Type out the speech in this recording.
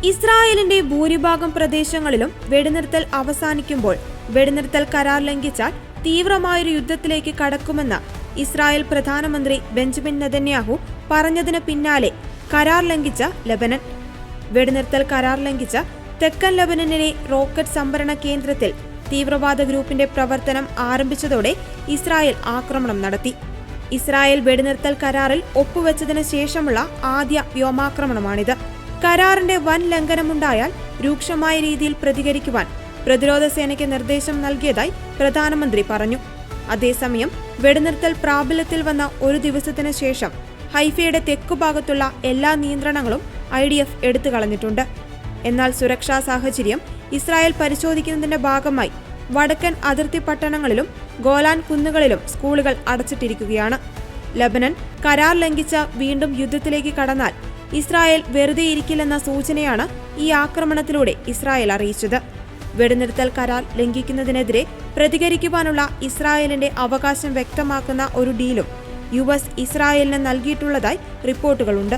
ഇസ്രായേലിന്റെ ഭൂരിഭാഗം പ്രദേശങ്ങളിലും വെടിനിർത്തൽ അവസാനിക്കുമ്പോൾ വെടിനിർത്തൽ കരാർ ലംഘിച്ചാൽ തീവ്രമായൊരു യുദ്ധത്തിലേക്ക് കടക്കുമെന്ന് ഇസ്രായേൽ പ്രധാനമന്ത്രി ബെഞ്ചമിൻ നെതന്യാഹു പറഞ്ഞതിന് പിന്നാലെ കരാർ ലംഘിച്ച ലെബനൻ. വെടിനിർത്തൽ കരാർ ലംഘിച്ച തെക്കൻ ലെബനനിലെ റോക്കറ്റ് സംഭരണ കേന്ദ്രത്തിൽ തീവ്രവാദ ഗ്രൂപ്പിന്റെ പ്രവർത്തനം ആരംഭിച്ചതോടെ ഇസ്രായേൽ ആക്രമണം നടത്തി. ഇസ്രായേൽ വെടിനിർത്തൽ കരാറിൽ ഒപ്പുവെച്ചതിന് ശേഷമുള്ള ആദ്യ വ്യോമാക്രമണമാണിത്. കരാറിന്റെ വൻ ലംഘനമുണ്ടായാൽ രൂക്ഷമായ രീതിയിൽ പ്രതികരിക്കുവാൻ പ്രതിരോധ സേനയ്ക്ക് നിർദ്ദേശം നൽകിയതായി പ്രധാനമന്ത്രി പറഞ്ഞു. അതേസമയം വെടിനിർത്തൽ പ്രാബല്യത്തിൽ വന്ന ഒരു ദിവസത്തിന് ശേഷം ഹൈഫയുടെ തെക്കുഭാഗത്തുള്ള എല്ലാ നിയന്ത്രണങ്ങളും IDF എടുത്തു കളഞ്ഞിട്ടുണ്ട്. എന്നാൽ സുരക്ഷാ സാഹചര്യം ഇസ്രായേൽ പരിശോധിക്കുന്നതിന്റെ ഭാഗമായി വടക്കൻ അതിർത്തി പട്ടണങ്ങളിലും ഗോലാൻ കുന്നുകളിലും സ്കൂളുകൾ അടച്ചിട്ടിരിക്കുകയാണ്. ലബനൻ കരാർ ലംഘിച്ച വീണ്ടും യുദ്ധത്തിലേക്ക് കടന്നാൽ ഇസ്രായേൽ വെറുതെയിരിക്കില്ലെന്ന സൂചനയാണ് ഈ ആക്രമണത്തിലൂടെ ഇസ്രായേൽ അറിയിച്ചത്. വെടിനിർത്തൽ കരാർ ലംഘിക്കുന്നതിനെതിരെ പ്രതികരിക്കുവാനുള്ള ഇസ്രായേലിന്റെ അവകാശം വ്യക്തമാക്കുന്ന ഒരു ഡീലും US ഇസ്രായേലിന് നൽകിയിട്ടുള്ളതായി റിപ്പോർട്ടുകളുണ്ട്.